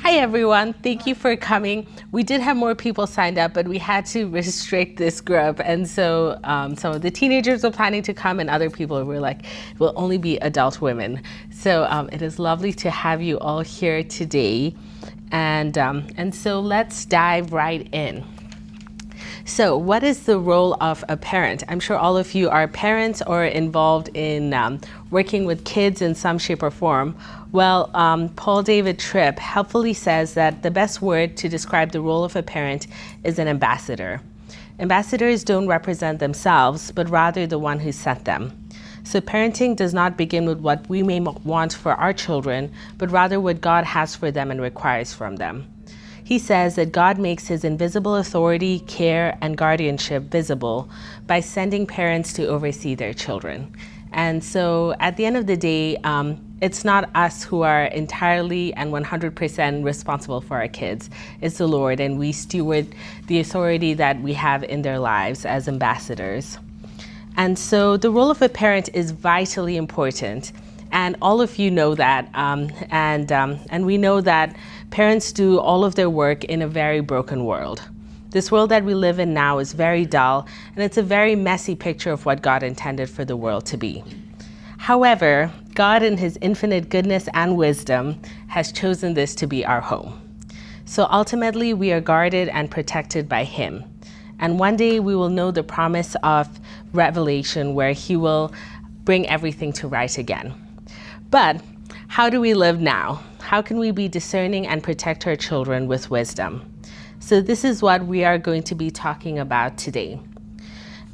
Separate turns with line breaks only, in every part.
Hi everyone, thank you for coming. We did have more people signed up, but we had to restrict this group. And so some of the teenagers were planning to come and other people were like, it will only be adult women. So it is lovely to have you all here today. And so let's dive right in. So what is the role of a parent? I'm sure all of you are parents or involved in working with kids in some shape or form. Well, Paul David Tripp helpfully says that the best word to describe the role of a parent is an ambassador. Ambassadors don't represent themselves, but rather the one who sent them. So parenting does not begin with what we may want for our children, but rather what God has for them and requires from them. He says that God makes his invisible authority, care, and guardianship visible by sending parents to oversee their children. And so at the end of the day, it's not us who are entirely and 100% responsible for our kids. It's the Lord, and we steward the authority that we have in their lives as ambassadors. And so the role of a parent is vitally important. And all of you know that, and we know that parents do all of their work in a very broken world. This world that we live in now is very dull, and it's a very messy picture of what God intended for the world to be. However, God in his infinite goodness and wisdom has chosen this to be our home. So ultimately, we are guarded and protected by him. And one day we will know the promise of Revelation where he will bring everything to right again. But how do we live now? How can we be discerning and protect our children with wisdom? So this is what we are going to be talking about today.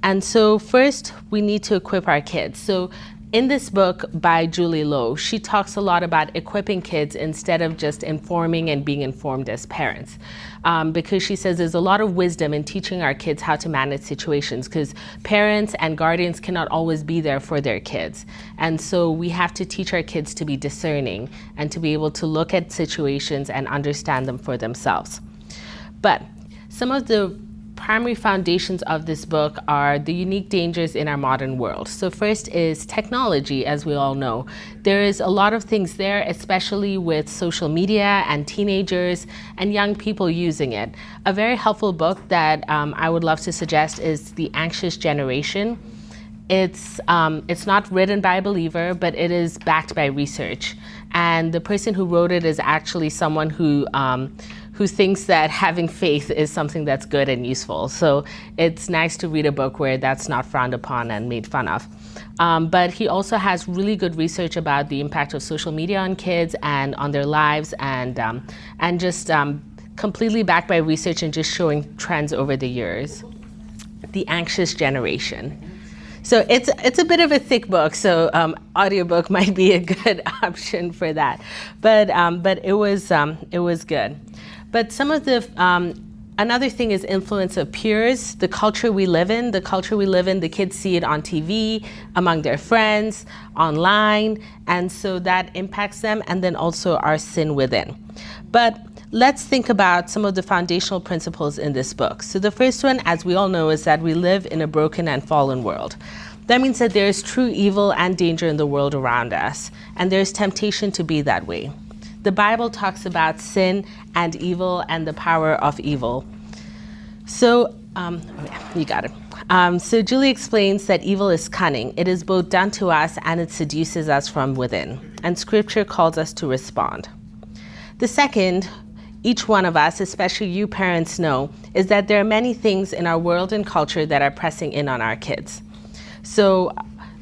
And so first, we need to equip our kids. So in this book by Julie Lowe, she talks a lot about equipping kids instead of just informing and being informed as parents. Because she says there's a lot of wisdom in teaching our kids how to manage situations, because parents and guardians cannot always be there for their kids. And so we have to teach our kids to be discerning and to be able to look at situations and understand them for themselves. But some of the primary foundations of this book are the unique dangers in our modern world. So first is technology, as we all know. There is a lot of things there, especially with social media and teenagers and young people using it. A very helpful book that I would love to suggest is The Anxious Generation. It's not written by a believer, but it is backed by research. And the person who wrote it is actually someone who thinks that having faith is something that's good and useful. So it's nice to read a book where that's not frowned upon and made fun of. But he also has really good research about the impact of social media on kids and on their lives, and just completely backed by research and just showing trends over the years. The Anxious Generation. So it's a bit of a thick book, so audiobook might be a good option for that. But it was good. But some of the another thing is influence of peers, the culture we live in. The kids see it on TV, among their friends, online, and so that impacts them, and then also our sin within. But let's think about some of the foundational principles in this book. So the first one, as we all know, is that we live in a broken and fallen world. That means that there is true evil and danger in the world around us, and there's temptation to be that way. The Bible talks about sin and evil and the power of evil. So, you got it. So Julie explains that evil is cunning. It is both done to us and it seduces us from within. And Scripture calls us to respond. The second, each one of us, especially you parents, know, is that there are many things in our world and culture that are pressing in on our kids. So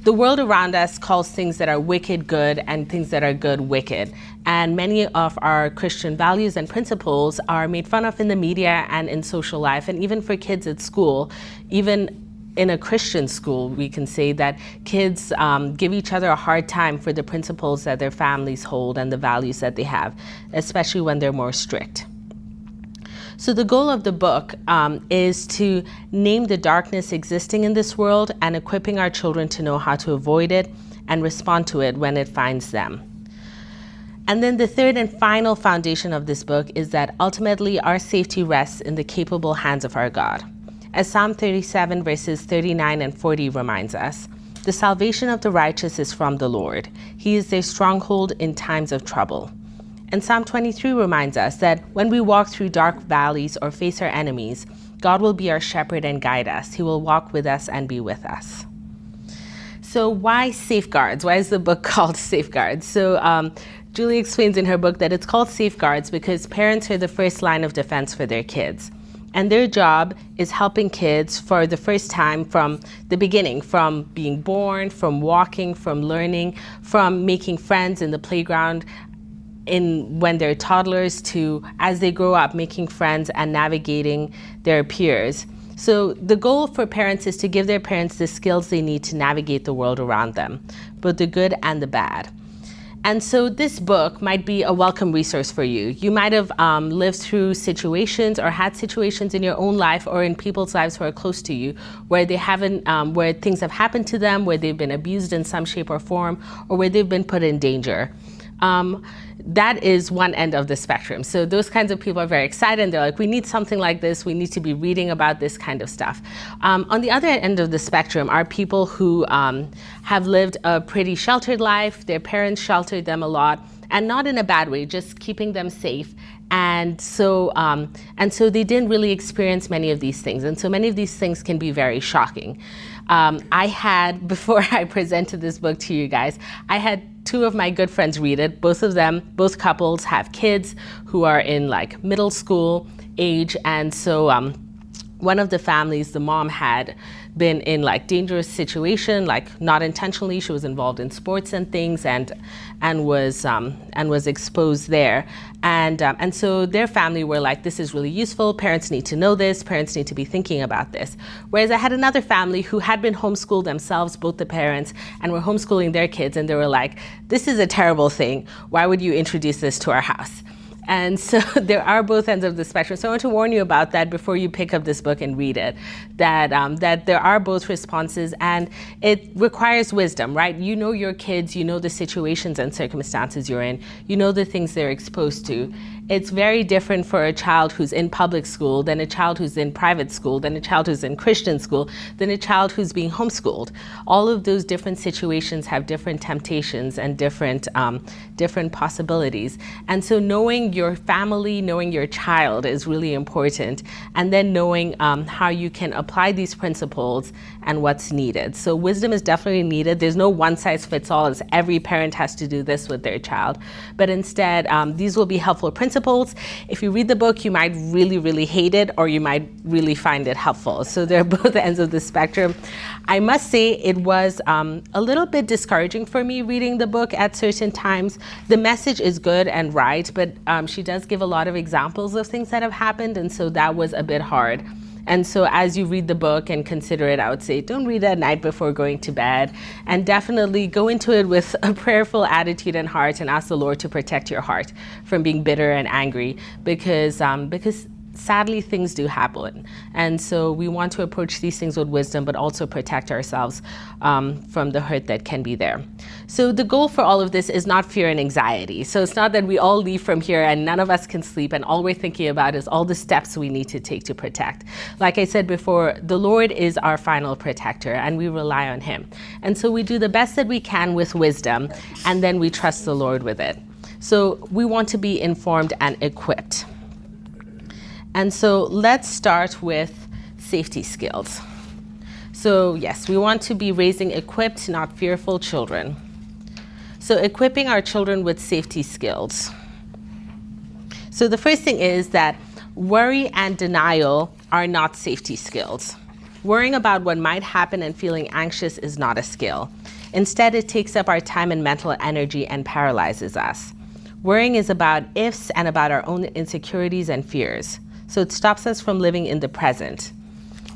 the world around us calls things that are wicked good and things that are good wicked. And many of our Christian values and principles are made fun of in the media and in social life, and even for kids at school. Even in a Christian school, we can say that kids give each other a hard time for the principles that their families hold and the values that they have, especially when they're more strict. So the goal of the book is to name the darkness existing in this world and equipping our children to know how to avoid it and respond to it when it finds them. And then the third and final foundation of this book is that ultimately our safety rests in the capable hands of our God. As Psalm 37 verses 39 and 40 reminds us, the salvation of the righteous is from the Lord. He is their stronghold in times of trouble. And Psalm 23 reminds us that when we walk through dark valleys or face our enemies, God will be our shepherd and guide us. He will walk with us and be with us. So why Safeguards? Why is the book called Safeguards? So Julie explains in her book that it's called Safeguards because parents are the first line of defense for their kids. And their job is helping kids for the first time from the beginning, from being born, from walking, from learning, from making friends in the playground, when they're toddlers, to as they grow up, making friends and navigating their peers. So the goal for parents is to give their parents the skills they need to navigate the world around them, both the good and the bad. And so this book might be a welcome resource for you. You might have lived through situations or had situations in your own life or in people's lives who are close to you where they haven't, where things have happened to them, where they've been abused in some shape or form, or where they've been put in danger. That is one end of the spectrum. So those kinds of people are very excited and they're like, we need something like this. We need to be reading about this kind of stuff. On the other end of the spectrum are people who have lived a pretty sheltered life. Their parents sheltered them a lot, and not in a bad way, just keeping them safe. And so they didn't really experience many of these things. And so many of these things can be very shocking. I had, before I presented this book to you guys, I had two of my good friends read it. Both couples have kids who are in like middle school age. And so one of the families, the mom had been in like dangerous situation, like not intentionally. She was involved in sports and things, and was exposed there. And so their family were like, this is really useful. Parents need to know this. Parents need to be thinking about this. Whereas I had another family who had been homeschooled themselves, both the parents, and were homeschooling their kids. And they were like, this is a terrible thing. Why would you introduce this to our house? And so there are both ends of the spectrum. So I want to warn you about that before you pick up this book and read it, that there are both responses, and it requires wisdom, right? You know your kids, you know the situations and circumstances you're in, you know the things they're exposed to. It's very different for a child who's in public school than a child who's in private school, than a child who's in Christian school, than a child who's being homeschooled. All of those different situations have different temptations and different possibilities. And so knowing your family, knowing your child is really important. And then knowing how you can apply these principles and what's needed. So wisdom is definitely needed. There's no one size fits all as every parent has to do this with their child. But instead, these will be helpful principles. If you read the book, you might really, really hate it, or you might really find it helpful. So they're both ends of the spectrum. I must say it was a little bit discouraging for me reading the book at certain times. The message is good and right, but she does give a lot of examples of things that have happened, and so that was a bit hard. And so as you read the book and consider it, I would say don't read it at night before going to bed, and definitely go into it with a prayerful attitude and heart and ask the Lord to protect your heart from being bitter and angry, because sadly things do happen. And so we want to approach these things with wisdom, but also protect ourselves from the hurt that can be there. So the goal for all of this is not fear and anxiety. So it's not that we all leave from here and none of us can sleep and all we're thinking about is all the steps we need to take to protect. Like I said before, the Lord is our final protector and we rely on him. And so we do the best that we can with wisdom, and then we trust the Lord with it. So we want to be informed and equipped. And so let's start with safety skills. So yes, we want to be raising equipped, not fearful children. So equipping our children with safety skills. So the first thing is that worry and denial are not safety skills. Worrying about what might happen and feeling anxious is not a skill. Instead, it takes up our time and mental energy and paralyzes us. Worrying is about ifs and about our own insecurities and fears. So it stops us from living in the present.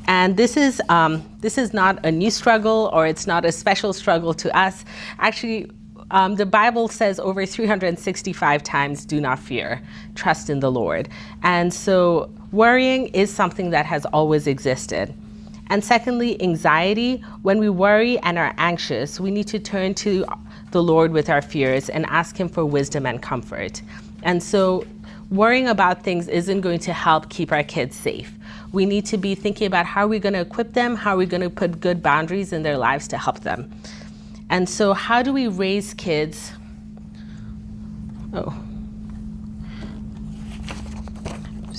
And this is not a new struggle, or it's not a special struggle to us. Actually, the Bible says over 365 times, do not fear, trust in the Lord. And so worrying is something that has always existed. And secondly, anxiety. When we worry and are anxious, we need to turn to the Lord with our fears and ask him for wisdom and comfort. And so worrying about things isn't going to help keep our kids safe. We need to be thinking about how are we going to equip them, how are we going to put good boundaries in their lives to help them. And so how do we raise kids?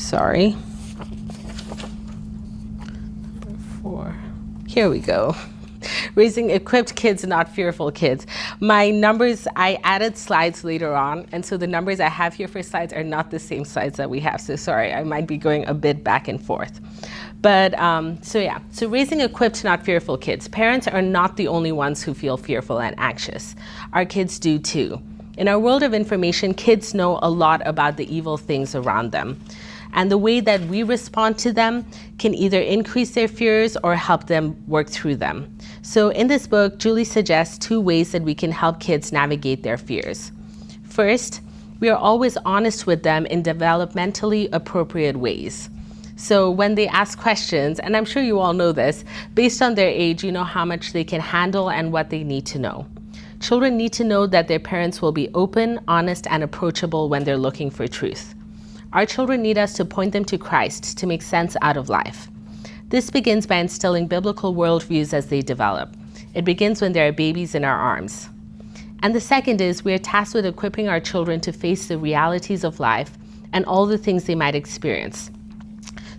Sorry. Number 4. Here we go. Raising equipped kids, not fearful kids. My numbers, I added slides later on, and so the numbers I have here for slides are not the same slides that we have, so sorry, I might be going a bit back and forth. But, so raising equipped, not fearful kids. Parents are not the only ones who feel fearful and anxious. Our kids do too. In our world of information, kids know a lot about the evil things around them. And the way that we respond to them can either increase their fears or help them work through them. So in this book, Julie suggests 2 ways that we can help kids navigate their fears. First, we are always honest with them in developmentally appropriate ways. So when they ask questions, and I'm sure you all know this, based on their age, you know how much they can handle and what they need to know. Children need to know that their parents will be open, honest, and approachable when they're looking for truth. Our children need us to point them to Christ to make sense out of life. This begins by instilling biblical worldviews as they develop. It begins when they are babies in our arms. And the second is we are tasked with equipping our children to face the realities of life and all the things they might experience.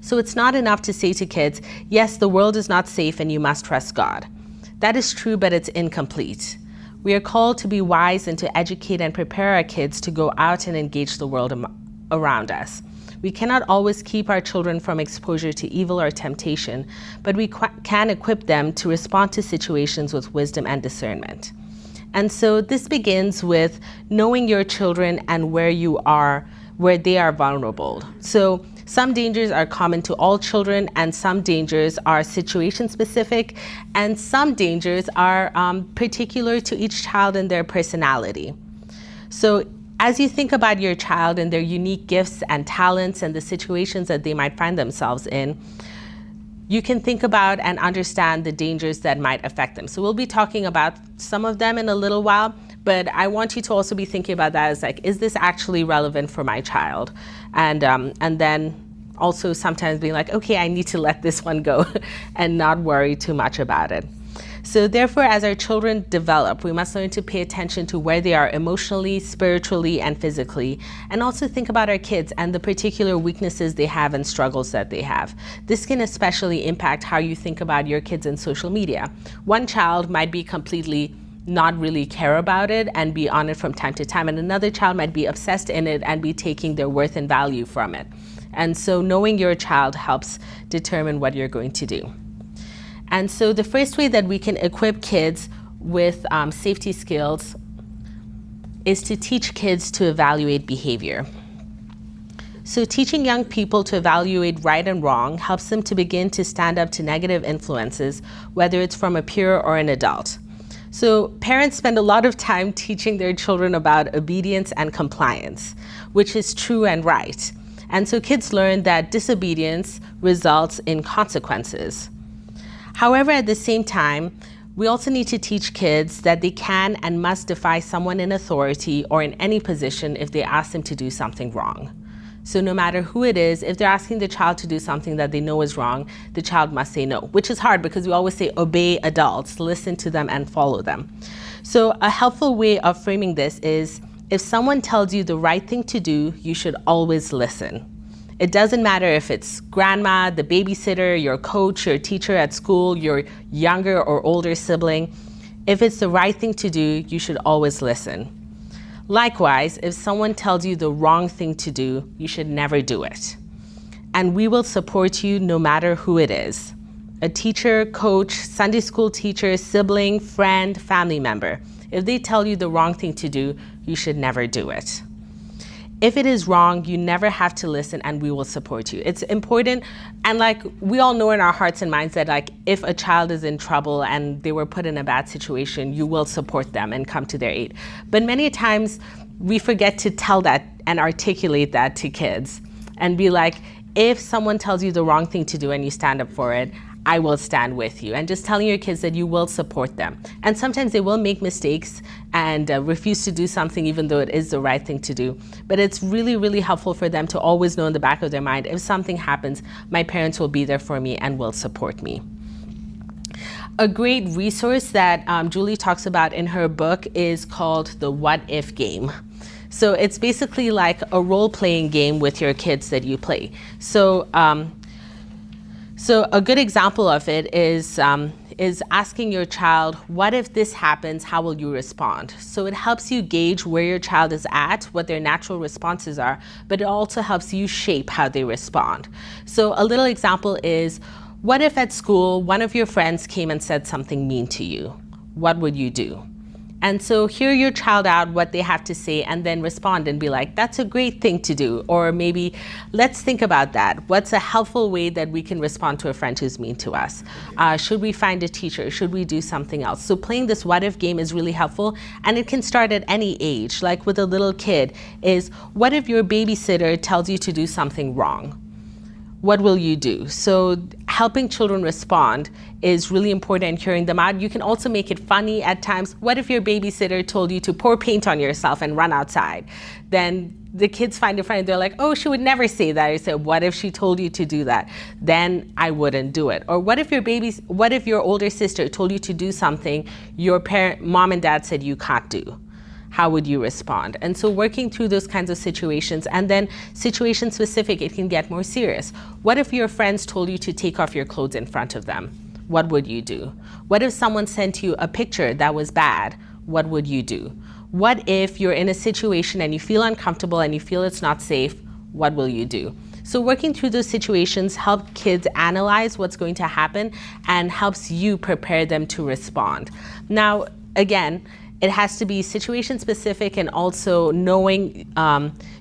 So it's not enough to say to kids, yes, the world is not safe and you must trust God. That is true, but it's incomplete. We are called to be wise and to educate and prepare our kids to go out and engage the world around us. We cannot always keep our children from exposure to evil or temptation, but we can equip them to respond to situations with wisdom and discernment. And so this begins with knowing your children and where they are vulnerable. So some dangers are common to all children, and some dangers are situation specific, and some dangers are particular to each child and their personality. So as you think about your child and their unique gifts and talents and the situations that they might find themselves in, you can think about and understand the dangers that might affect them. So we'll be talking about some of them in a little while, but I want you to also be thinking about that as like, is this actually relevant for my child? And then also sometimes being like, okay, I need to let this one go and not worry too much about it. So therefore, as our children develop, we must learn to pay attention to where they are emotionally, spiritually, and physically, and also think about our kids and the particular weaknesses they have and struggles that they have. This can especially impact how you think about your kids in social media. One child might be completely not really care about it and be on it from time to time, and another child might be obsessed in it and be taking their worth and value from it. And so knowing your child helps determine what you're going to do. And so the first way that we can equip kids with safety skills is to teach kids to evaluate behavior. So teaching young people to evaluate right and wrong helps them to begin to stand up to negative influences, whether it's from a peer or an adult. So parents spend a lot of time teaching their children about obedience and compliance, which is true and right. And so kids learn that disobedience results in consequences. However, at the same time, we also need to teach kids that they can and must defy someone in authority or in any position if they ask them to do something wrong. So no matter who it is, if they're asking the child to do something that they know is wrong, the child must say no, which is hard because we always say obey adults, listen to them and follow them. So a helpful way of framing this is if someone tells you the right thing to do, you should always listen. It doesn't matter if it's grandma, the babysitter, your coach, your teacher at school, your younger or older sibling. If it's the right thing to do, you should always listen. Likewise, if someone tells you the wrong thing to do, you should never do it. And we will support you no matter who it is. A teacher, coach, Sunday school teacher, sibling, friend, family member. If they tell you the wrong thing to do, you should never do it. If it is wrong, you never have to listen and we will support you. It's important, and like we all know in our hearts and minds that like if a child is in trouble and they were put in a bad situation, you will support them and come to their aid. But many times we forget to tell that and articulate that to kids and be like, if someone tells you the wrong thing to do and you stand up for it, I will stand with you. And just telling your kids that you will support them. And sometimes they will make mistakes and refuse to do something even though it is the right thing to do. But it's really, really helpful for them to always know in the back of their mind, if something happens, my parents will be there for me and will support me. A great resource that Julie talks about in her book is called the What If Game. So it's basically like a role-playing game with your kids that you play. So a good example of it is asking your child, what if this happens, how will you respond? So it helps you gauge where your child is at, what their natural responses are, but it also helps you shape how they respond. So a little example is, what if at school one of your friends came and said something mean to you? What would you do? And so hear your child out what they have to say and then respond and be like, that's a great thing to do. Or maybe, let's think about that. What's a helpful way that we can respond to a friend who's mean to us? Should we find a teacher? Should we do something else? So playing this what if game is really helpful, and it can start at any age. Like with a little kid is, what if your babysitter tells you to do something wrong? What will you do? So helping children respond is really important, and hearing them out. You can also make it funny at times. What if your babysitter told you to pour paint on yourself and run outside? Then the kids find it funny. They're like, oh, she would never say that. I said, what if she told you to do that? Then I wouldn't do it. Or what if your older sister told you to do something your mom and dad said you can't do? How would you respond? And so working through those kinds of situations, and then situation specific, it can get more serious. What if your friends told you to take off your clothes in front of them? What would you do? What if someone sent you a picture that was bad? What would you do? What if you're in a situation and you feel uncomfortable and you feel it's not safe? What will you do? So working through those situations help kids analyze what's going to happen and helps you prepare them to respond. Now, again, it has to be situation specific, and also knowing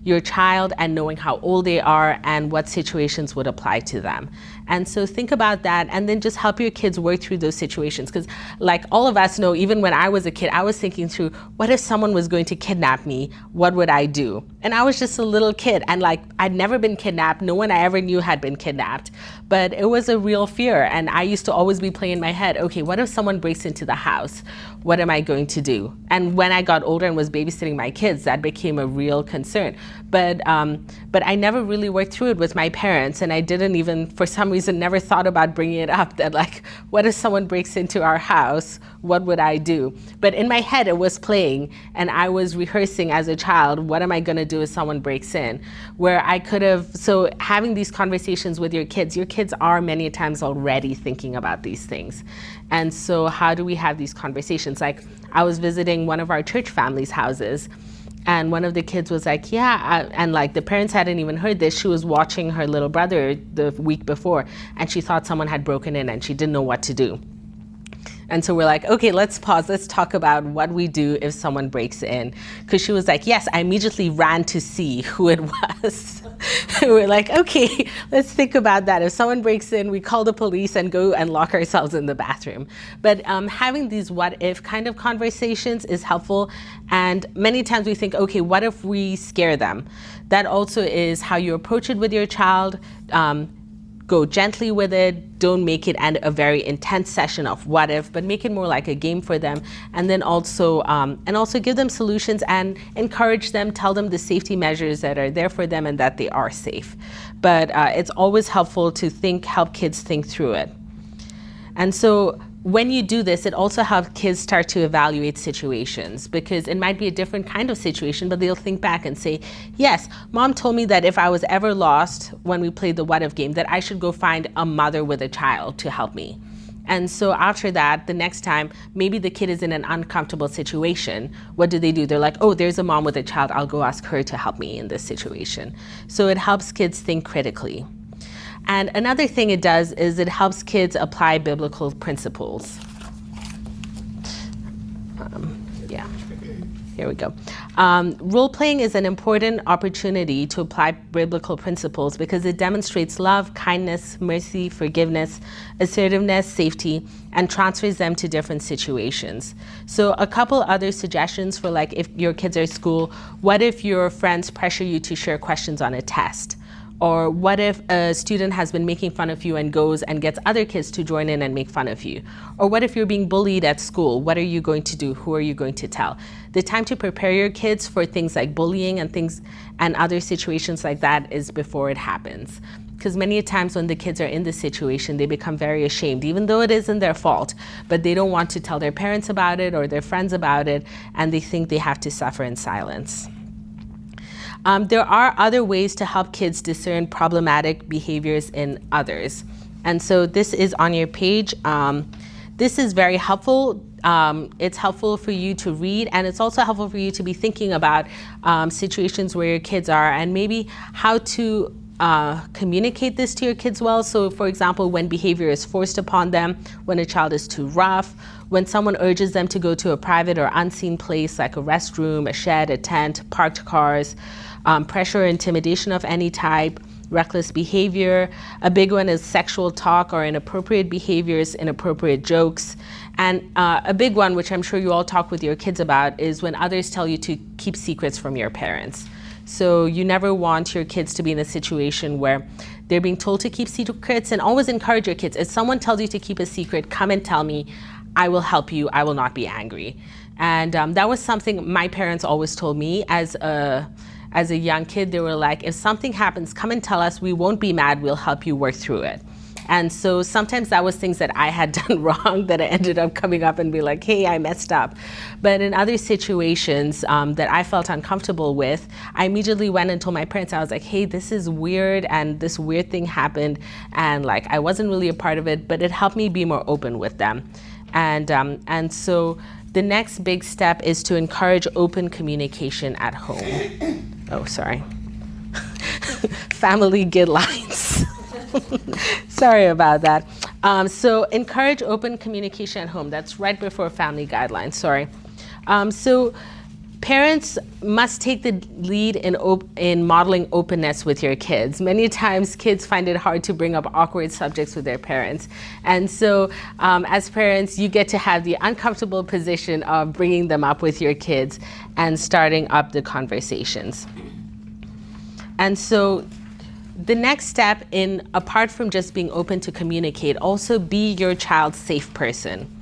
your child and knowing how old they are and what situations would apply to them. And so think about that, and then just help your kids work through those situations. Because like all of us know, even when I was a kid, I was thinking through, what if someone was going to kidnap me? What would I do? And I was just a little kid, and like I'd never been kidnapped. No one I ever knew had been kidnapped, but it was a real fear. And I used to always be playing in my head, okay, what if someone breaks into the house? What am I going to do? And when I got older and was babysitting my kids, that became a real concern. But I never really worked through it with my parents, and I didn't even, for some reason, never thought about bringing it up, that like, what if someone breaks into our house? What would I do? But in my head, it was playing, and I was rehearsing as a child, what am I gonna do if someone breaks in? Where I could have, so having these conversations with your kids are many times already thinking about these things. And so how do we have these conversations? Like, I was visiting one of our church families' houses, and one of the kids was like, and like the parents hadn't even heard this. She was watching her little brother the week before, and she thought someone had broken in and she didn't know what to do. And so we're like, okay, let's pause. Let's talk about what we do if someone breaks in. Because she was like, yes, I immediately ran to see who it was. We're like, okay, let's think about that. If someone breaks in, we call the police and go and lock ourselves in the bathroom. But having these what if kind of conversations is helpful. And many times we think, okay, what if we scare them? That also is how you approach it with your child. Go gently with it. Don't make it a very intense session of what if, but make it more like a game for them. And then also give them solutions and encourage them, tell them the safety measures that are there for them and that they are safe. But it's always helpful to help kids think through it. And so when you do this, it also helps kids start to evaluate situations, because it might be a different kind of situation, but they'll think back and say, yes, mom told me that if I was ever lost when we played the what if game, that I should go find a mother with a child to help me. And so after that, the next time, maybe the kid is in an uncomfortable situation. What do? They're like, oh, there's a mom with a child. I'll go ask her to help me in this situation. So it helps kids think critically. And another thing it does is it helps kids apply biblical principles. Here we go. Role-playing is an important opportunity to apply biblical principles because it demonstrates love, kindness, mercy, forgiveness, assertiveness, safety, and transfers them to different situations. So a couple other suggestions for like if your kids are at school, what if your friends pressure you to share questions on a test? Or what if a student has been making fun of you and goes and gets other kids to join in and make fun of you? Or what if you're being bullied at school? What are you going to do? Who are you going to tell? The time to prepare your kids for things like bullying and other situations like that is before it happens. Because many times when the kids are in this situation, they become very ashamed, even though it isn't their fault, but they don't want to tell their parents about it or their friends about it, and they think they have to suffer in silence. There are other ways to help kids discern problematic behaviors in others. And so this is on your page. This is very helpful. It's helpful for you to read, and it's also helpful for you to be thinking about situations where your kids are and maybe how to communicate this to your kids well. So for example, when behavior is forced upon them, when a child is too rough, when someone urges them to go to a private or unseen place like a restroom, a shed, a tent, parked cars, pressure or intimidation of any type, reckless behavior. A big one is sexual talk or inappropriate behaviors, inappropriate jokes. And a big one, which I'm sure you all talk with your kids about, is when others tell you to keep secrets from your parents. So you never want your kids to be in a situation where they're being told to keep secrets, and always encourage your kids. If someone tells you to keep a secret, come and tell me. I will help you. I will not be angry. And that was something my parents always told me as a young kid. They were like, if something happens, come and tell us. We won't be mad. We'll help you work through it. And so sometimes that was things that I had done wrong that I ended up coming up and be like, hey, I messed up. But in other situations that I felt uncomfortable with, I immediately went and told my parents. I was like, hey, this is weird, and this weird thing happened, and like I wasn't really a part of it, but it helped me be more open with them. And so the next big step is to encourage open communication at home. Oh, sorry. Family guidelines. Sorry about that. So encourage open communication at home. That's right before family guidelines, sorry. So parents must take the lead in modeling openness with your kids. Many times kids find it hard to bring up awkward subjects with their parents. And so as parents, you get to have the uncomfortable position of bringing them up with your kids and starting up the conversations. And so the next step apart from just being open to communicate, also be your child's safe person.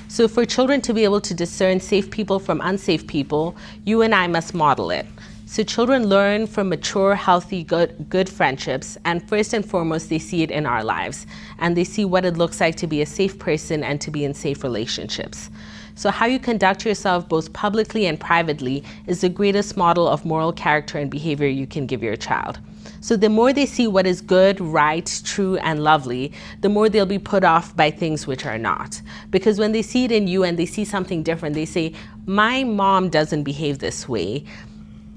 So for children to be able to discern safe people from unsafe people, you and I must model it. So children learn from mature, healthy, good friendships, and first and foremost, they see it in our lives. And they see what it looks like to be a safe person and to be in safe relationships. So how you conduct yourself both publicly and privately is the greatest model of moral character and behavior you can give your child. So the more they see what is good, right, true, and lovely, the more they'll be put off by things which are not. Because when they see it in you and they see something different, they say, my mom doesn't behave this way.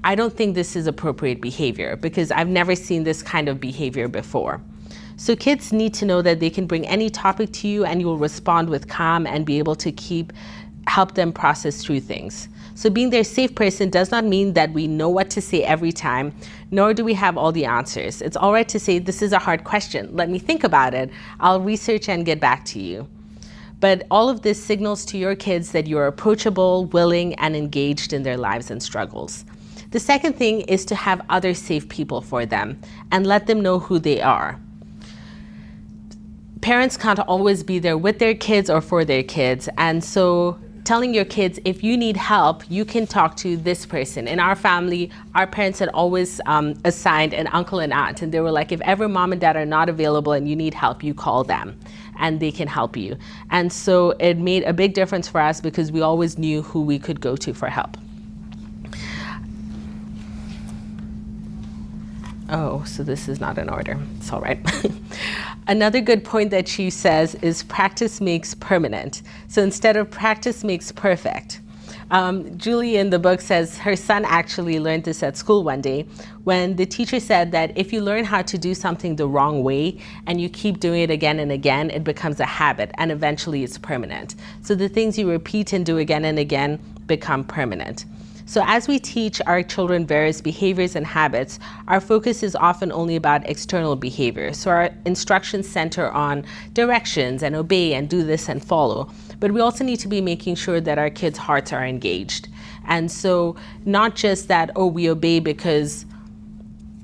I don't think this is appropriate behavior because I've never seen this kind of behavior before. So kids need to know that they can bring any topic to you and you'll respond with calm and be able to help them process through things. So being their safe person does not mean that we know what to say every time, nor do we have all the answers. It's all right to say, this is a hard question. Let me think about it. I'll research and get back to you. But all of this signals to your kids that you're approachable, willing, and engaged in their lives and struggles. The second thing is to have other safe people for them and let them know who they are. Parents can't always be there with their kids or for their kids, and so telling your kids, if you need help, you can talk to this person. In our family, our parents had always assigned an uncle and aunt, and they were like, if ever mom and dad are not available and you need help, you call them and they can help you. And so it made a big difference for us because we always knew who we could go to for help. Oh, so this is not in order. It's all right. Another good point that she says is practice makes permanent. So instead of practice makes perfect. Julie in the book says her son actually learned this at school one day when the teacher said that if you learn how to do something the wrong way and you keep doing it again and again, it becomes a habit and eventually it's permanent. So the things you repeat and do again and again become permanent. So as we teach our children various behaviors and habits, our focus is often only about external behavior. So our instructions center on directions and obey and do this and follow. But we also need to be making sure that our kids' hearts are engaged. And so not just that, oh, we obey because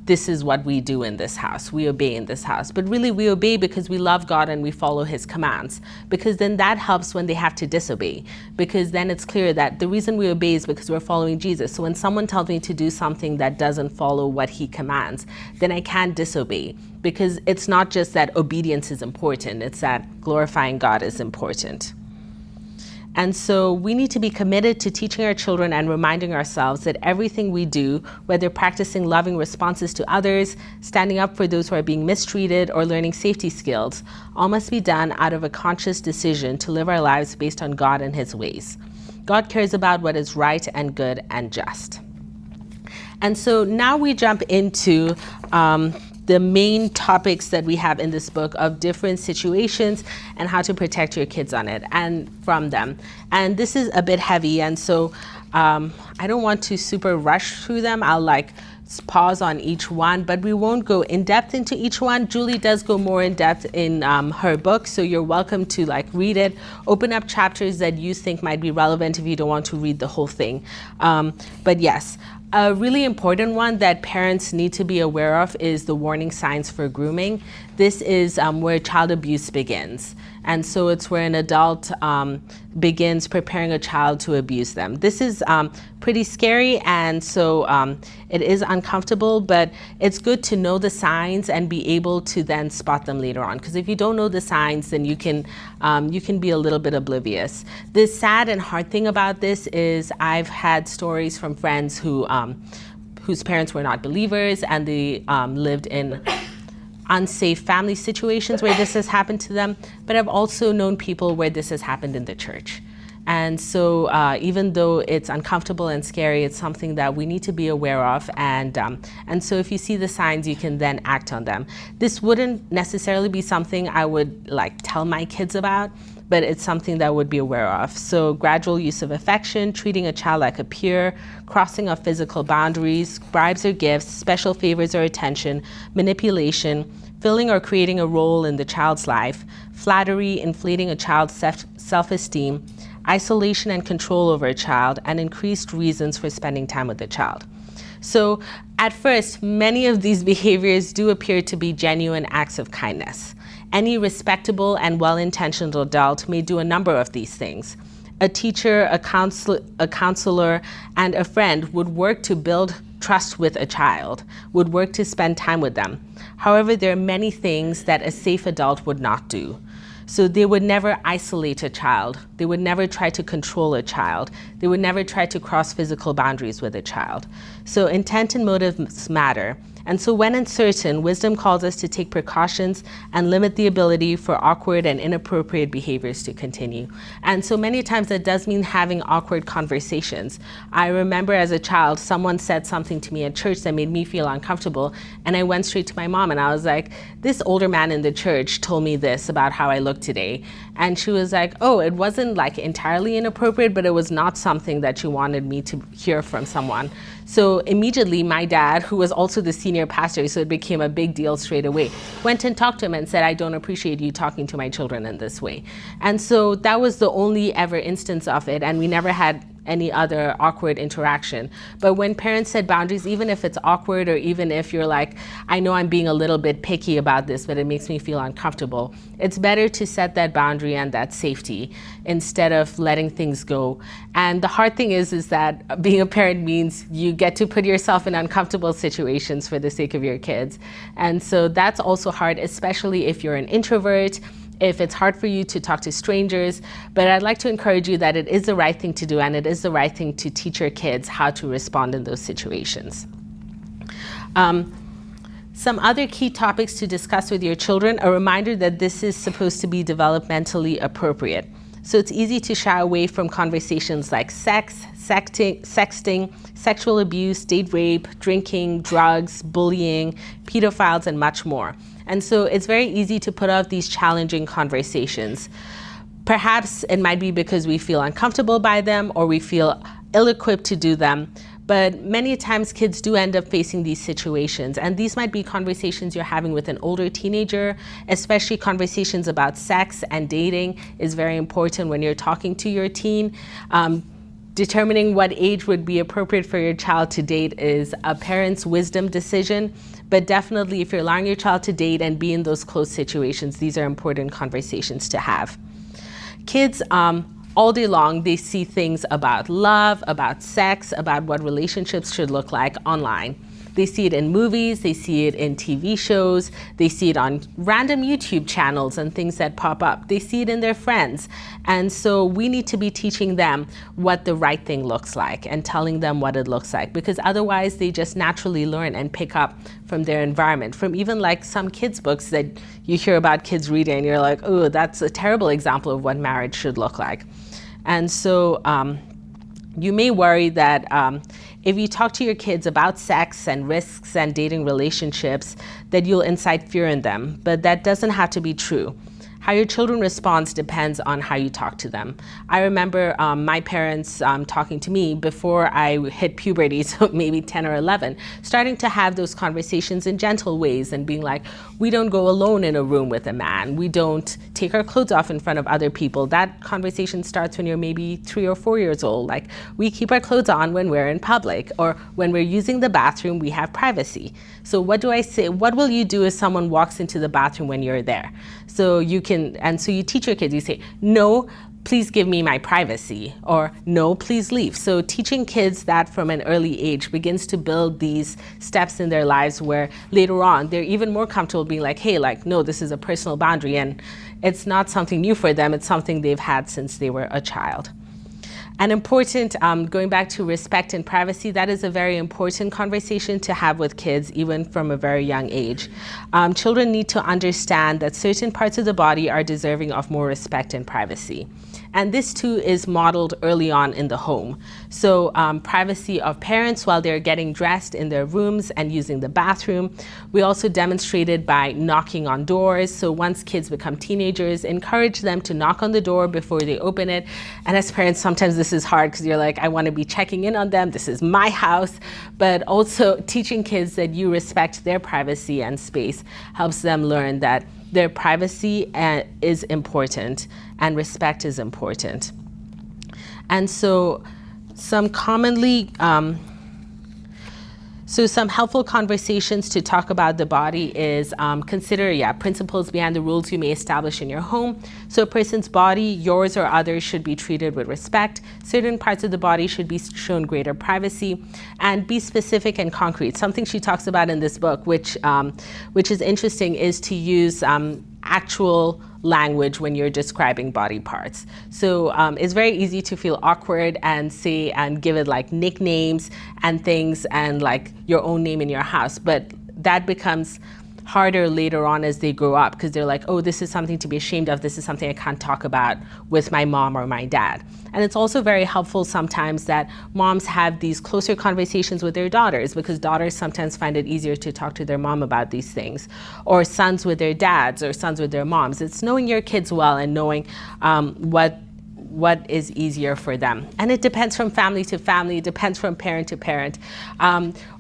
this is what we do in this house. We obey in this house. But really we obey because we love God and we follow his commands. Because then that helps when they have to disobey. Because then it's clear that the reason we obey is because we're following Jesus. So when someone tells me to do something that doesn't follow what he commands, then I can't disobey. Because it's not just that obedience is important, it's that glorifying God is important. And so we need to be committed to teaching our children and reminding ourselves that everything we do, whether practicing loving responses to others, standing up for those who are being mistreated, or learning safety skills, all must be done out of a conscious decision to live our lives based on God and His ways. God cares about what is right and good and just. And so now we jump into the main topics that we have in this book of different situations and how to protect your kids on it and from them. And this is a bit heavy, and so I don't want to super rush through them. I'll pause on each one, but we won't go in depth into each one. Julie does go more in depth in her book, so you're welcome to read it. Open up chapters that you think might be relevant if you don't want to read the whole thing. But yes. A really important one that parents need to be aware of is the warning signs for grooming. This is where child abuse begins. And so it's where an adult begins preparing a child to abuse them. This is pretty scary, and so it is uncomfortable, but it's good to know the signs and be able to then spot them later on. Because if you don't know the signs, then you can be a little bit oblivious. The sad and hard thing about this is I've had stories from friends whose parents were not believers, and they lived in unsafe family situations where this has happened to them, but I've also known people where this has happened in the church. And so even though it's uncomfortable and scary, it's something that we need to be aware of, and so if you see the signs, you can then act on them. This wouldn't necessarily be something I would tell my kids about, but it's something that I would be aware of. So gradual use of affection, treating a child like a peer, crossing of physical boundaries, bribes or gifts, special favors or attention, manipulation, filling or creating a role in the child's life, flattery, inflating a child's self-esteem, isolation and control over a child, and increased reasons for spending time with the child. So at first, many of these behaviors do appear to be genuine acts of kindness. Any respectable and well-intentioned adult may do a number of these things. A teacher, a counselor, and a friend would work to build trust with a child, would work to spend time with them. However, there are many things that a safe adult would not do. So they would never isolate a child. They would never try to control a child. They would never try to cross physical boundaries with a child. So intent and motives matter. And so when uncertain, wisdom calls us to take precautions and limit the ability for awkward and inappropriate behaviors to continue. And so many times that does mean having awkward conversations. I remember as a child, someone said something to me at church that made me feel uncomfortable, and I went straight to my mom and I was like, this older man in the church told me this about how I look today. And she was like, oh, it wasn't entirely inappropriate, but it was not something that you wanted me to hear from someone. So immediately my dad, who was also the senior pastor, so it became a big deal straight away, went and talked to him and said, I don't appreciate you talking to my children in this way. And so that was the only ever instance of it, and we never had any other awkward interaction. But when parents set boundaries, even if it's awkward or even if you're like, I know I'm being a little bit picky about this, but it makes me feel uncomfortable, it's better to set that boundary and that safety instead of letting things go. And the hard thing is that being a parent means you get to put yourself in uncomfortable situations for the sake of your kids. And so that's also hard, especially if you're an introvert, if it's hard for you to talk to strangers. But I'd like to encourage you that it is the right thing to do, and it is the right thing to teach your kids how to respond in those situations. Some other key topics to discuss with your children: a reminder that this is supposed to be developmentally appropriate. So it's easy to shy away from conversations like sex, sexting, sexual abuse, date rape, drinking, drugs, bullying, pedophiles, and much more. And so it's very easy to put off these challenging conversations. Perhaps it might be because we feel uncomfortable by them or we feel ill-equipped to do them. But many times kids do end up facing these situations, and these might be conversations you're having with an older teenager. Especially conversations about sex and dating is very important when you're talking to your teen. Determining what age would be appropriate for your child to date is a parent's wisdom decision, but definitely if you're allowing your child to date and be in those close situations, these are important conversations to have. Kids, all day long, they see things about love, about sex, about what relationships should look like online. They see it in movies, they see it in TV shows, they see it on random YouTube channels and things that pop up. They see it in their friends. And so we need to be teaching them what the right thing looks like and telling them what it looks like, because otherwise they just naturally learn and pick up from their environment, from even like some kids' books that you hear about kids reading and you're like, oh, that's a terrible example of what marriage should look like. And so you may worry that if you talk to your kids about sex and risks and dating relationships, that you'll incite fear in them, but that doesn't have to be true. How your children respond depends on how you talk to them. I remember my parents talking to me before I hit puberty, so maybe 10 or 11, starting to have those conversations in gentle ways and being like, we don't go alone in a room with a man. We don't take our clothes off in front of other people. That conversation starts when you're maybe 3 or 4 years old. Like, we keep our clothes on when we're in public, or when we're using the bathroom, we have privacy. So what do I say? What will you do if someone walks into the bathroom when you're there? So you can, and so you teach your kids, you say, no, please give me my privacy, or no, please leave. So teaching kids that from an early age begins to build these steps in their lives where later on they're even more comfortable being like, hey, like, no, this is a personal boundary, and it's not something new for them, it's something they've had since they were a child. And important, going back to respect and privacy, that is a very important conversation to have with kids, even from a very young age. Children need to understand that certain parts of the body are deserving of more respect and privacy. And this too is modeled early on in the home. So privacy of parents while they're getting dressed in their rooms and using the bathroom. We also demonstrated by knocking on doors. So once kids become teenagers, encourage them to knock on the door before they open it. And as parents, sometimes this is hard because you're like, I want to be checking in on them. This is my house. But also teaching kids that you respect their privacy and space helps them learn that their privacy is important and respect is important. And so some commonly, some helpful conversations to talk about the body is consider, principles behind the rules you may establish in your home. So a person's body, yours or others, should be treated with respect. Certain parts of the body should be shown greater privacy, and be specific and concrete. Something she talks about in this book, which is interesting, is to use actual language when you're describing body parts. So it's very easy to feel awkward and say and give it like nicknames and things and like your own name in your house, but that becomes harder later on as they grow up because they're like, oh, this is something to be ashamed of. This is something I can't talk about with my mom or my dad. And it's also very helpful sometimes that moms have these closer conversations with their daughters, because daughters sometimes find it easier to talk to their mom about these things, or sons with their dads or sons with their moms. It's knowing your kids well and knowing what is easier for them. And it depends from family to family, it depends from parent to parent.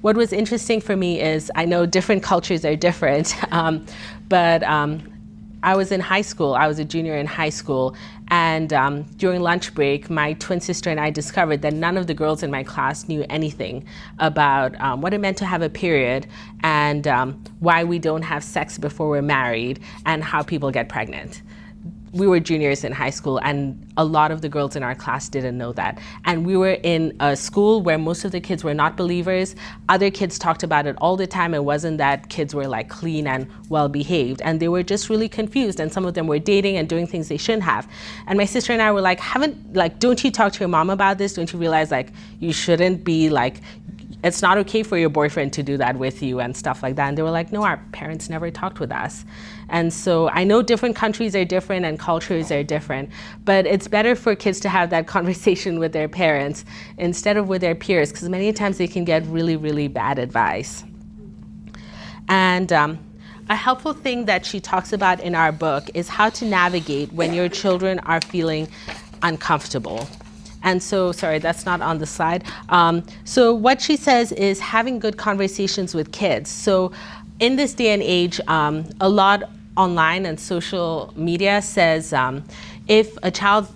What was interesting for me is, I know different cultures are different, but I was in high school, I was a junior in high school, and during lunch break, my twin sister and I discovered that none of the girls in my class knew anything about what it meant to have a period, and why we don't have sex before we're married, and how people get pregnant. We were juniors in high school, and a lot of the girls in our class didn't know that. And we were in a school where most of the kids were not believers. Other kids talked about it all the time. It wasn't that kids were like clean and well behaved, and they were just really confused, and some of them were dating and doing things they shouldn't have. And my sister and I were like, don't you talk to your mom about this? Don't you realize like you shouldn't be like, it's not okay for your boyfriend to do that with you and stuff like that. And they were like, no, our parents never talked with us. And so I know different countries are different and cultures are different, but it's better for kids to have that conversation with their parents instead of with their peers, because many times they can get really, really bad advice. And a helpful thing that she talks about in our book is how to navigate when your children are feeling uncomfortable. And so, sorry, that's not on the slide. So what she says is having good conversations with kids. So in this day and age, a lot online and social media says if a child,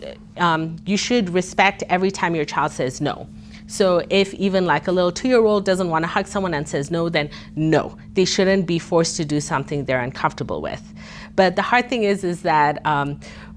you should respect every time your child says no. So if even like a little 2-year-old doesn't want to hug someone and says no, then no, they shouldn't be forced to do something they're uncomfortable with. But the hard thing is that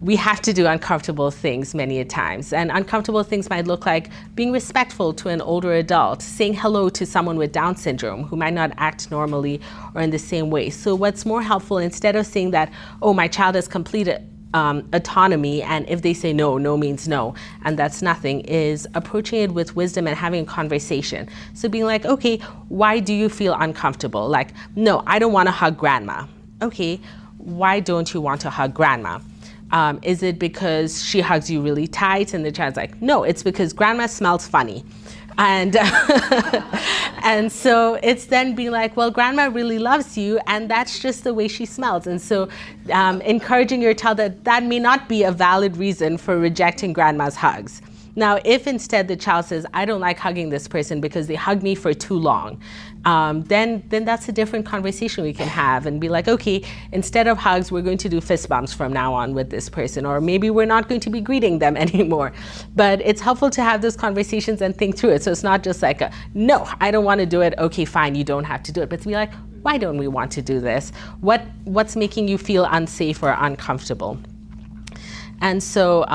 we have to do uncomfortable things many a times. And uncomfortable things might look like being respectful to an older adult, saying hello to someone with Down syndrome who might not act normally or in the same way. So what's more helpful, instead of saying that, oh, my child has completed autonomy, and if they say no, no means no, and that's nothing, is approaching it with wisdom and having a conversation. So being like, okay, why do you feel uncomfortable? Like, no, I don't want to hug grandma. Okay, why don't you want to hug grandma? Is it because she hugs you really tight? And the child's like, no, it's because grandma smells funny. And and so it's then being like, well, grandma really loves you, and that's just the way she smells. And so encouraging your child that that may not be a valid reason for rejecting grandma's hugs. Now, if instead the child says, I don't like hugging this person because they hug me for too long, then that's a different conversation we can have and be like, okay, instead of hugs, we're going to do fist bumps from now on with this person, or maybe we're not going to be greeting them anymore. But it's helpful to have those conversations and think through it. So it's not just like, no, I don't want to do it. Okay, fine, you don't have to do it. But to be like, why don't we want to do this? What's making you feel unsafe or uncomfortable? And so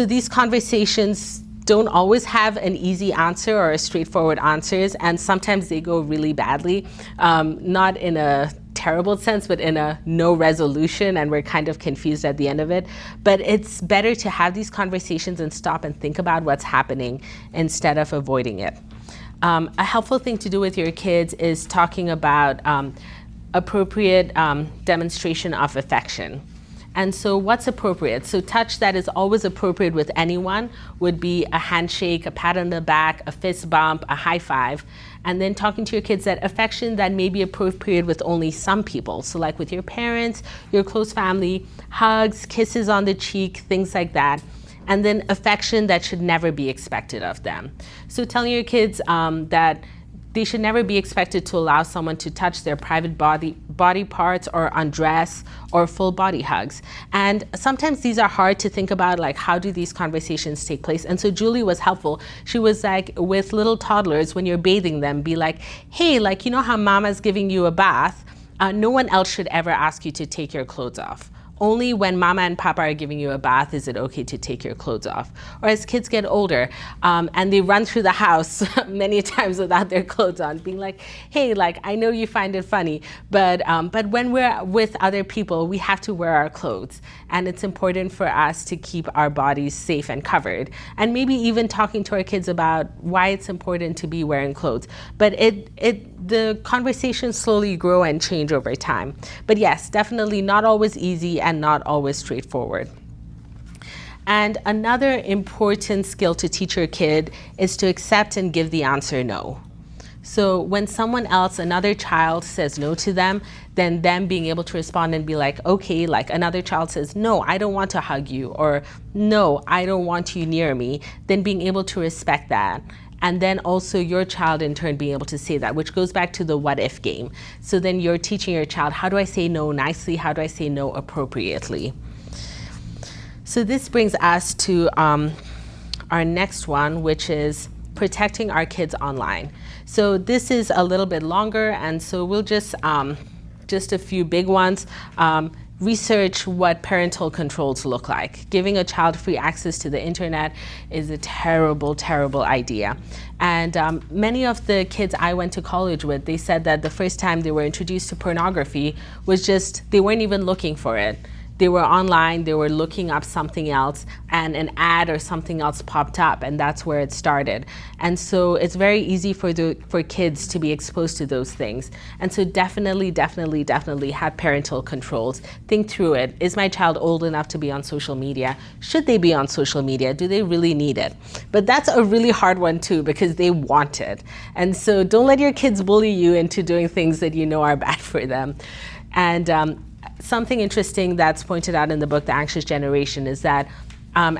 these conversations don't always have an easy answer or a straightforward answers, and sometimes they go really badly, not in a terrible sense, but in a no resolution, and we're kind of confused at the end of it. But it's better to have these conversations and stop and think about what's happening instead of avoiding it. A helpful thing to do with your kids is talking about appropriate demonstration of affection. And so what's appropriate? So touch that is always appropriate with anyone would be a handshake, a pat on the back, a fist bump, a high five. And then talking to your kids that affection that may be appropriate with only some people. So like with your parents, your close family, hugs, kisses on the cheek, things like that. And then affection that should never be expected of them. So telling your kids that they should never be expected to allow someone to touch their private body parts or undress or full body hugs. And sometimes these are hard to think about, like how do these conversations take place? And so Julie was helpful. She was like, with little toddlers, when you're bathing them, be like, hey, like, you know how mama's giving you a bath? No one else should ever ask you to take your clothes off. Only when mama and papa are giving you a bath is it okay to take your clothes off. Or as kids get older and they run through the house many times without their clothes on, being like, hey, like, I know you find it funny, but when we're with other people, we have to wear our clothes. And it's important for us to keep our bodies safe and covered. And maybe even talking to our kids about why it's important to be wearing clothes. But the conversations slowly grow and change over time. But yes, definitely not always easy and not always straightforward. And another important skill to teach your kid is to accept and give the answer no. So when someone else, another child says no to them, then them being able to respond and be like, okay, like another child says, no, I don't want to hug you, or no, I don't want you near me, then being able to respect that. And then also your child in turn being able to say that, which goes back to the what if game. So then you're teaching your child, how do I say no nicely? How do I say no appropriately? So this brings us to our next one, which is protecting our kids online. So this is a little bit longer, and so we'll just a few big ones. Research what parental controls look like. Giving a child free access to the internet is a terrible, terrible idea. And many of the kids I went to college with, they said that the first time they were introduced to pornography was just, they weren't even looking for it. They were online, they were looking up something else, and an ad or something else popped up, and that's where it started. And so it's very easy for kids to be exposed to those things. And so definitely have parental controls. Think through it. Is my child old enough to be on social media? Should they be on social media? Do they really need it? But that's a really hard one too, because they want it. And so don't let your kids bully you into doing things that you know are bad for them. And something interesting that's pointed out in the book, The Anxious Generation, is that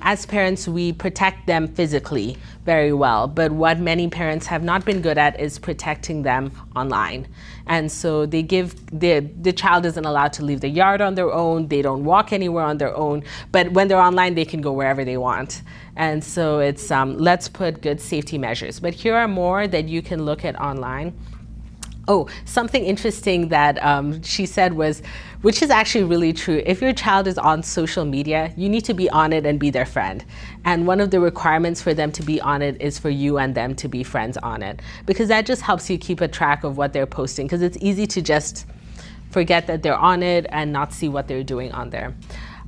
as parents, we protect them physically very well, but what many parents have not been good at is protecting them online. And so they give, the child isn't allowed to leave the yard on their own, they don't walk anywhere on their own, but when they're online, they can go wherever they want. And so it's, let's put good safety measures. But here are more that you can look at online. Oh, something interesting that she said was, which is actually really true, if your child is on social media, you need to be on it and be their friend. And one of the requirements for them to be on it is for you and them to be friends on it, because that just helps you keep a track of what they're posting, because it's easy to just forget that they're on it and not see what they're doing on there.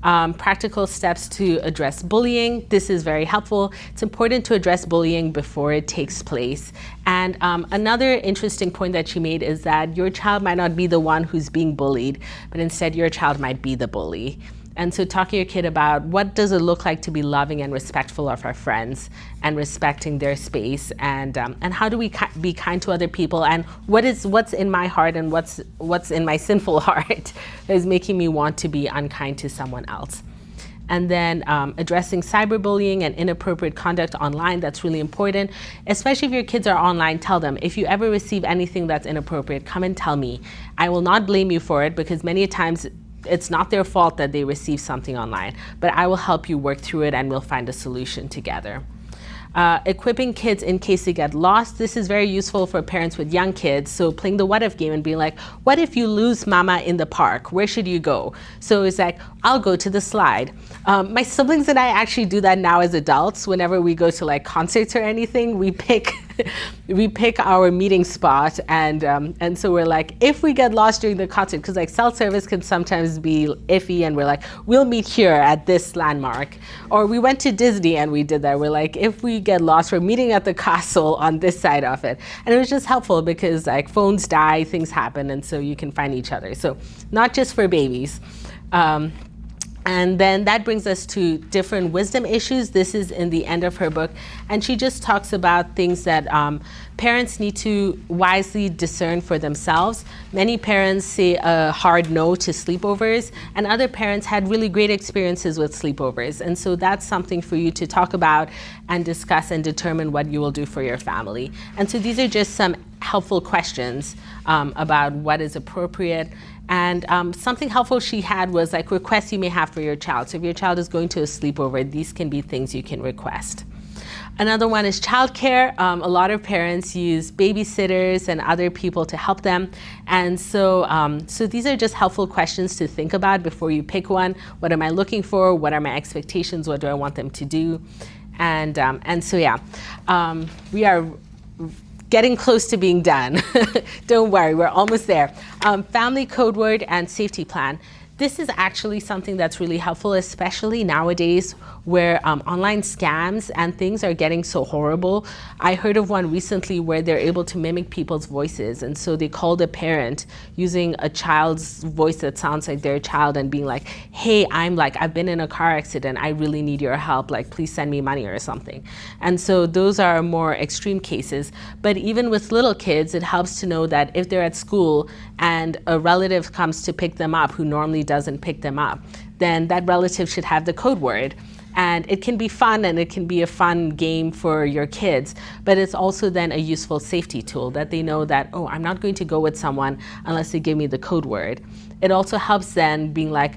Practical steps to address bullying. This is very helpful. It's important to address bullying before it takes place. And another interesting point that she made is that your child might not be the one who's being bullied, but instead your child might be the bully. And so talk to your kid about what does it look like to be loving and respectful of our friends and respecting their space, and how do we be kind to other people, and what's in my heart and what's in my sinful heart that is making me want to be unkind to someone else. And then addressing cyberbullying and inappropriate conduct online, that's really important. Especially if your kids are online, tell them, if you ever receive anything that's inappropriate, come and tell me. I will not blame you for it, because many times it's not their fault that they receive something online, but I will help you work through it and we'll find a solution together. Equipping kids in case they get lost. This is very useful for parents with young kids. So playing the what if game and being like, what if you lose mama in the park? Where should you go? So it's like, I'll go to the slide. My siblings and I actually do that now as adults. Whenever we go to like concerts or anything, we pick our meeting spot, and so we're like, if we get lost during the concert, because like cell service can sometimes be iffy, and we're like, we'll meet here at this landmark. Or we went to Disney and we did that. We're like, if we get lost, we're meeting at the castle on this side of it. And it was just helpful because like phones die, things happen, and so you can find each other. So not just for babies. And then that brings us to different wisdom issues. This is in the end of her book. And she just talks about things that parents need to wisely discern for themselves. Many parents say a hard no to sleepovers, and other parents had really great experiences with sleepovers. And so that's something for you to talk about and discuss and determine what you will do for your family. And so these are just some helpful questions about what is appropriate. And something helpful she had was like requests you may have for your child. So if your child is going to a sleepover, these can be things you can request. Another one is childcare. A lot of parents use babysitters and other people to help them. And so, so these are just helpful questions to think about before you pick one. What am I looking for? What are my expectations? What do I want them to do? And so yeah, we are getting close to being done. Don't worry, we're almost there. Family code word and safety plan. This is actually something that's really helpful, especially nowadays where online scams and things are getting so horrible. I heard of one recently where they're able to mimic people's voices. And so they called a parent using a child's voice that sounds like their child and being like, hey, I've been in a car accident. I really need your help. Like, please send me money or something. And so those are more extreme cases. But even with little kids, it helps to know that if they're at school and a relative comes to pick them up who normally doesn't pick them up, then that relative should have the code word. And it can be fun, and it can be a fun game for your kids, but it's also then a useful safety tool that they know that, oh, I'm not going to go with someone unless they give me the code word. It also helps then being like,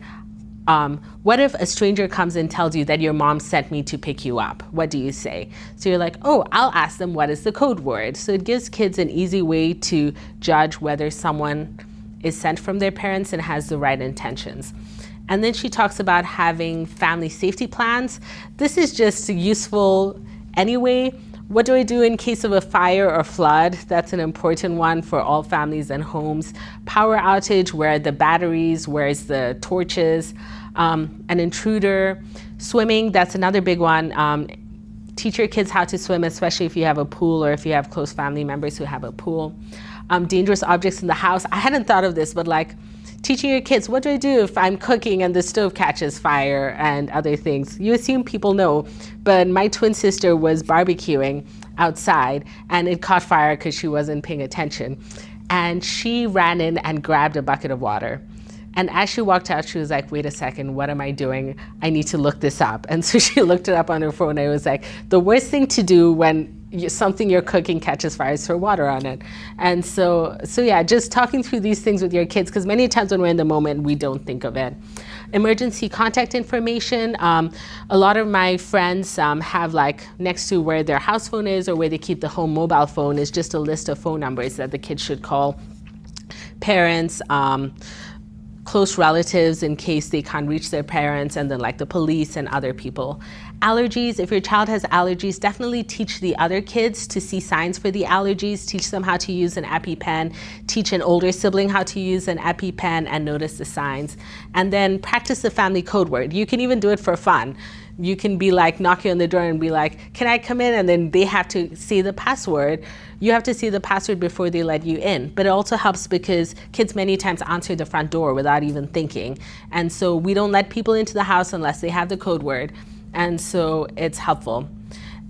what if a stranger comes and tells you that your mom sent me to pick you up? What do you say? So you're like, oh, I'll ask them what is the code word. So it gives kids an easy way to judge whether someone is sent from their parents and has the right intentions. And then she talks about having family safety plans. This is just useful anyway. What do I do in case of a fire or flood? That's an important one for all families and homes. Power outage, where are the batteries, where's the torches? An intruder. Swimming, that's another big one. Teach your kids how to swim, especially if you have a pool or if you have close family members who have a pool. Dangerous objects in the house. I hadn't thought of this, but like, teaching your kids, what do I do if I'm cooking and the stove catches fire and other things? You assume people know, but my twin sister was barbecuing outside and it caught fire because she wasn't paying attention. And she ran in and grabbed a bucket of water And as she walked out, she was like, wait a second, what am I doing? I need to look this up. And so she looked it up on her phone. And it was like, the worst thing to do when something you're cooking catches fire is throw water on it. And so yeah, just talking through these things with your kids, because many times when we're in the moment, we don't think of it. Emergency contact information. A lot of my friends have, like, next to where their house phone is or where they keep the home mobile phone is just a list of phone numbers that the kids should call. Parents, close relatives in case they can't reach their parents, and then like the police and other people. Allergies, if your child has allergies, definitely teach the other kids to see signs for the allergies, teach them how to use an EpiPen, teach an older sibling how to use an EpiPen and notice the signs. And then practice the family code word. You can even do it for fun. You can be like knocking on the door and be like, can I come in? And then they have to say the password. You have to say the password before they let you in. But it also helps because kids many times answer the front door without even thinking. And so we don't let people into the house unless they have the code word. And so it's helpful.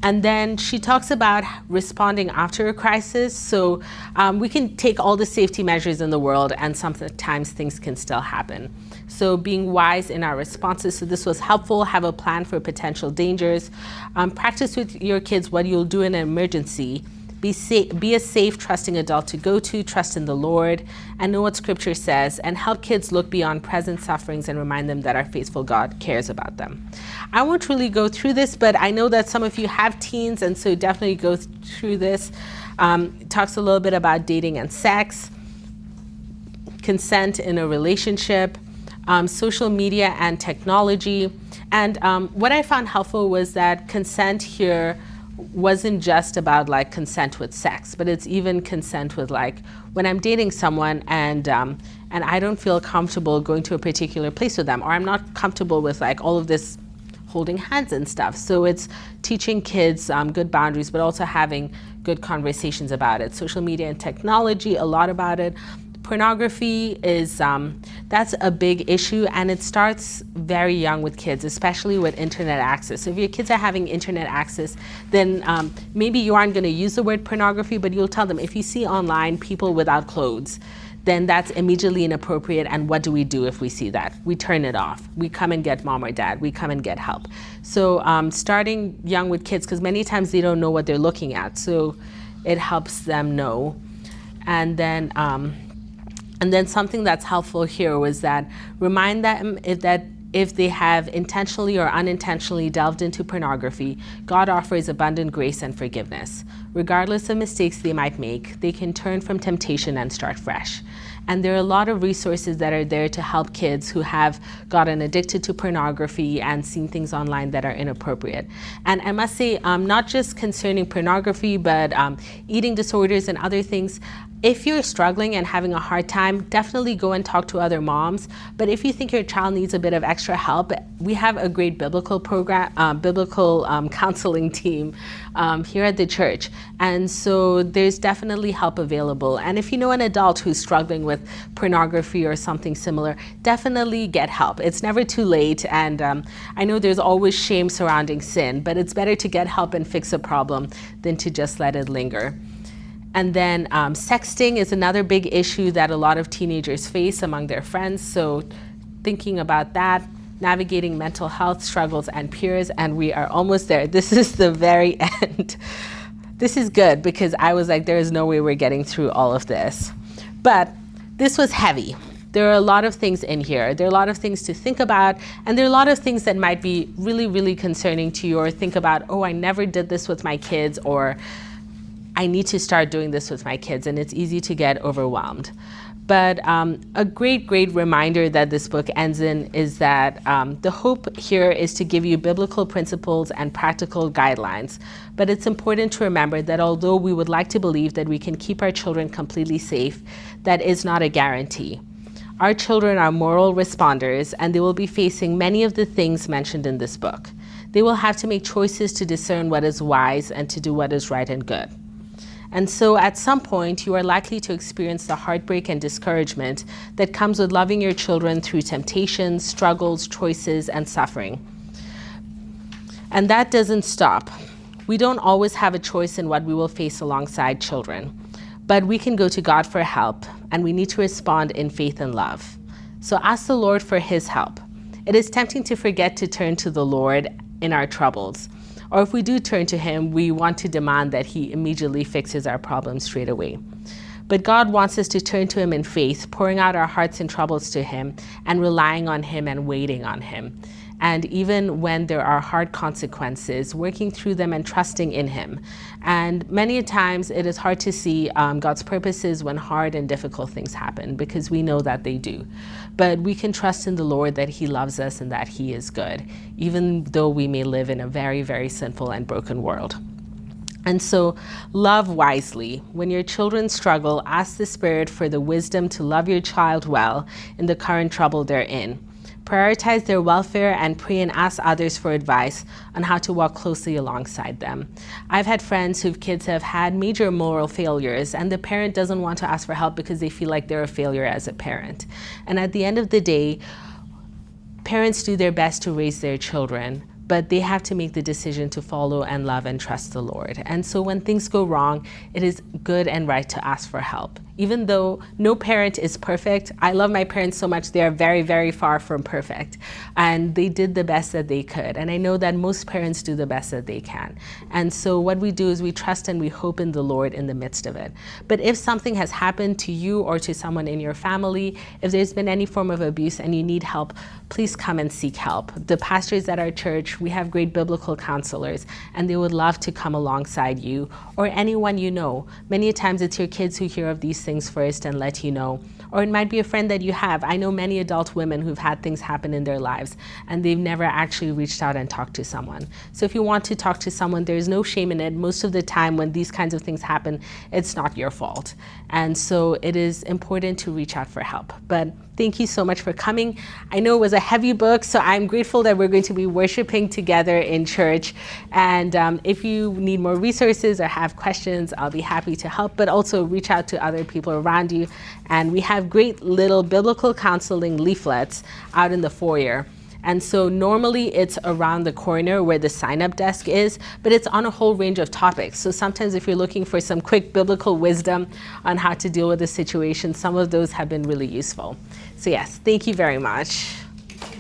And then she talks about responding after a crisis. So we can take all the safety measures in the world, and sometimes things can still happen. So being wise in our responses. So this was helpful. Have a plan for potential dangers. Practice with your kids what you'll do in an emergency. Be a safe, trusting adult to go to, trust in the Lord, and know what Scripture says, and help kids look beyond present sufferings and remind them that our faithful God cares about them. I won't really go through this, but I know that some of you have teens, and so definitely go through this. It talks a little bit about dating and sex, consent in a relationship, social media and technology. And what I found helpful was that consent here wasn't just about like consent with sex, but it's even consent with like when I'm dating someone and I don't feel comfortable going to a particular place with them, or I'm not comfortable with like all of this holding hands and stuff. So it's teaching kids good boundaries, but also having good conversations about it. Social media and technology, a lot about it. Pornography is, that's a big issue, and it starts very young with kids, especially with internet access. So if your kids are having internet access, then maybe you aren't going to use the word pornography, but you'll tell them, if you see online people without clothes, then that's immediately inappropriate, and what do we do if we see that? We turn it off. We come and get mom or dad. We come and get help. So starting young with kids, because many times they don't know what they're looking at, so it helps them know. And then something that's helpful here was that remind them if they have intentionally or unintentionally delved into pornography, God offers abundant grace and forgiveness. Regardless of mistakes they might make, they can turn from temptation and start fresh. And there are a lot of resources that are there to help kids who have gotten addicted to pornography and seen things online that are inappropriate. And I must say, not just concerning pornography, but eating disorders and other things. If you're struggling and having a hard time, definitely go and talk to other moms. But if you think your child needs a bit of extra help, we have a great biblical program, biblical counseling team here at the church. And so there's definitely help available. And if you know an adult who's struggling with pornography or something similar, definitely get help. It's never too late. And I know there's always shame surrounding sin, but it's better to get help and fix a problem than to just let it linger. And then sexting is another big issue that a lot of teenagers face among their friends. So thinking about that, navigating mental health struggles and peers, and we are almost there. This is the very end. This is good because I was like, there is no way we're getting through all of this. But this was heavy. There are a lot of things in here. There are a lot of things to think about, and there are a lot of things that might be really, really concerning to you, or think about, oh, I never did this with my kids, or I need to start doing this with my kids, and it's easy to get overwhelmed. But a great, great reminder that this book ends in is that the hope here is to give you biblical principles and practical guidelines. But it's important to remember that although we would like to believe that we can keep our children completely safe, that is not a guarantee. Our children are moral responders, and they will be facing many of the things mentioned in this book. They will have to make choices to discern what is wise and to do what is right and good. And so at some point, you are likely to experience the heartbreak and discouragement that comes with loving your children through temptations, struggles, choices, and suffering. And that doesn't stop. We don't always have a choice in what we will face alongside children, but we can go to God for help, and we need to respond in faith and love. So ask the Lord for his help. It is tempting to forget to turn to the Lord in our troubles. Or if we do turn to him, we want to demand that he immediately fixes our problems straight away. But God wants us to turn to him in faith, pouring out our hearts and troubles to him and relying on him and waiting on him. And even when there are hard consequences, working through them and trusting in him. And many times it is hard to see God's purposes when hard and difficult things happen, because we know that they do. But we can trust in the Lord that he loves us and that he is good, even though we may live in a very, very sinful and broken world. And so love wisely. When your children struggle, ask the Spirit for the wisdom to love your child well in the current trouble they're in. Prioritize their welfare and pray and ask others for advice on how to walk closely alongside them. I've had friends whose kids have had major moral failures, and the parent doesn't want to ask for help because they feel like they're a failure as a parent. And at the end of the day, parents do their best to raise their children, but they have to make the decision to follow and love and trust the Lord. And so when things go wrong, it is good and right to ask for help. Even though no parent is perfect, I love my parents so much. They are very, very far from perfect. And they did the best that they could. And I know that most parents do the best that they can. And so what we do is we trust and we hope in the Lord in the midst of it. But if something has happened to you or to someone in your family, if there's been any form of abuse and you need help, please come and seek help. The pastors at our church, we have great biblical counselors, and they would love to come alongside you or anyone you know. Many times it's your kids who hear of these things first and let you know. Or it might be a friend that you have. I know many adult women who've had things happen in their lives and they've never actually reached out and talked to someone. So if you want to talk to someone, there's no shame in it. Most of the time when these kinds of things happen, it's not your fault. And so it is important to reach out for help. But thank you so much for coming. I know it was a heavy book, so I'm grateful that we're going to be worshiping together in church. And if you need more resources or have questions, I'll be happy to help, but also reach out to other people around you. And we have great little biblical counseling leaflets out in the foyer. And so normally it's around the corner where the sign-up desk is, but it's on a whole range of topics. So sometimes if you're looking for some quick biblical wisdom on how to deal with a situation, some of those have been really useful. So yes, thank you very much.